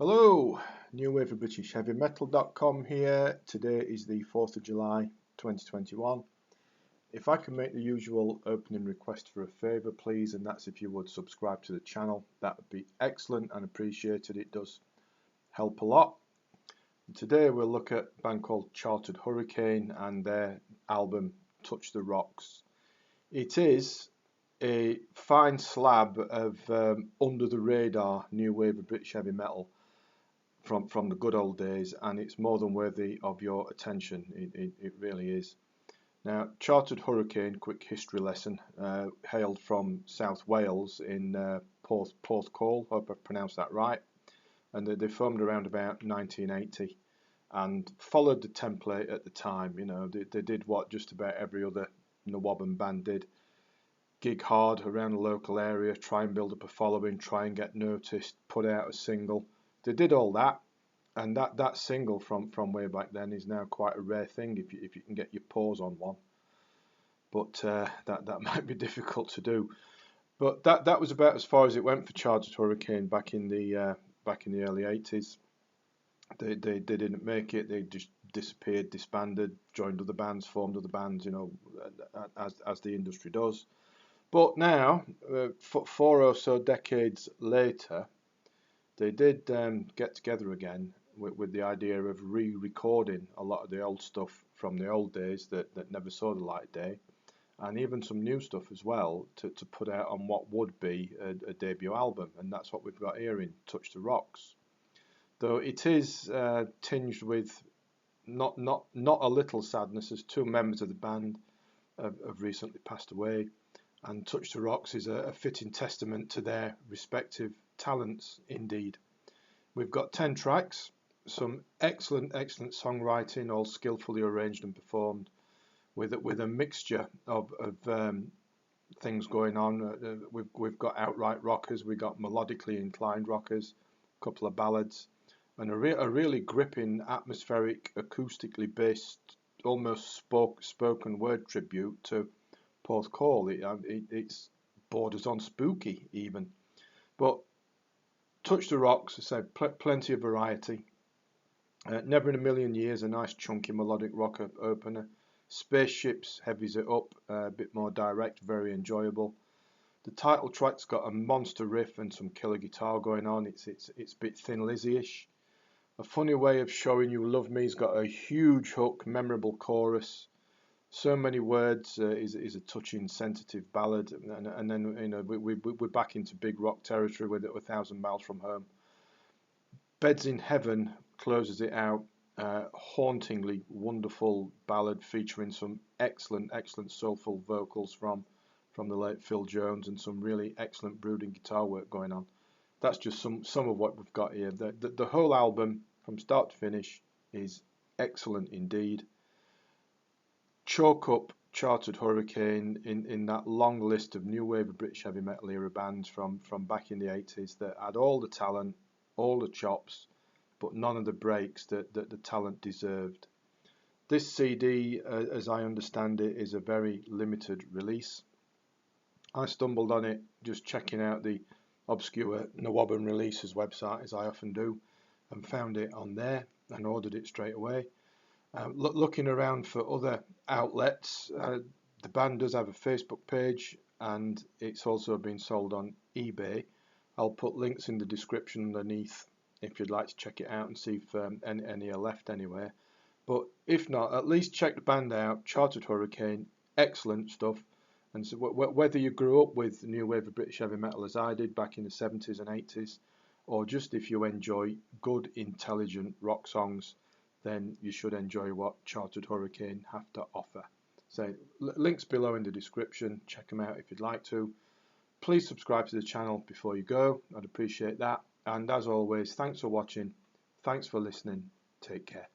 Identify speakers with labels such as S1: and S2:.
S1: Hello, New Wave of British Heavy Metal.com here. Today is the 4th of July 2021. If I can make the usual opening request for a favour, please, and that's if you would subscribe to the channel. That would be excellent and appreciated. It does help a lot. And today we'll look at a band called Chartered Hurricane and their album Touch the Rocks. It is a fine slab of under the radar new wave of British heavy metal from the good old days, and it's more than worthy of your attention. It really is. Now, Chartered Hurricane, quick history lesson, hailed from South Wales in Porthcawl, hope I've pronounced that right, and they formed around about 1980 and followed the template at the time. You know, they did what just about every other NWOBHM band did: gig hard around the local area, try and build up a following, try and get noticed, put out a single. They did all that, and that single from way back then is now quite a rare thing if you can get your paws on one. But that might be difficult to do. But that was about as far as it went for Chartered Hurricane back in the early 80s. They didn't make it. They just disappeared, disbanded, joined other bands, formed other bands. You know, as the industry does. But now, 4 or so decades later, they did get together again with the idea of re-recording a lot of the old stuff from the old days that never saw the light of day, and even some new stuff as well to put out on what would be a debut album, and that's what we've got here in Touch the Rocks. Though it is tinged with not a little sadness, as two members of the band have recently passed away, and Touch the Rocks is a fitting testament to their respective talents indeed. We've got 10 tracks, some excellent songwriting, all skillfully arranged and performed, with a mixture of things going on. We've got outright rockers, we've got melodically inclined rockers, a couple of ballads, and a really gripping, atmospheric, acoustically based, almost spoken word tribute to Porthcawl. It's borders on spooky even. But Touch the Rocks, I said, plenty of variety. Never in a Million Years, a nice chunky melodic rock opener. Spaceships heavies it up, a bit more direct, very enjoyable. The title track's got a monster riff and some killer guitar going on. It's a bit Thin Lizzy-ish. A Funny Way of Showing You Love Me's got a huge hook, memorable chorus. So Many Words is a touching, sensitive ballad, and then you know we're back into big rock territory with it. 1,000 Miles From Home. Beds in Heaven closes it out. Hauntingly wonderful ballad featuring some excellent soulful vocals from the late Phil Jones and some really excellent brooding guitar work going on. That's just some of what we've got here. The whole album from start to finish is excellent indeed. Chalk up Chartered Hurricane in that long list of new wave of British heavy metal era bands from back in the 80s that had all the talent, all the chops, but none of the breaks that the talent deserved. This CD, as I understand it, is a very limited release. I stumbled on it just checking out the obscure NWOBHM releases website, as I often do, and found it on there and ordered it straight away. Looking around for other outlets, the band does have a Facebook page, and it's also been sold on eBay. I'll put links in the description underneath if you'd like to check it out and see if any are left anywhere. But if not, at least check the band out. Chartered Hurricane, excellent stuff. And so whether you grew up with new wave of British heavy metal as I did back in the 70s and 80s, or just if you enjoy good, intelligent rock songs, then you should enjoy what Chartered Hurricane have to offer. So links below in the description, check them out if you'd like to. Please subscribe to the channel before you go, I'd appreciate that. And as always, thanks for watching, thanks for listening, take care.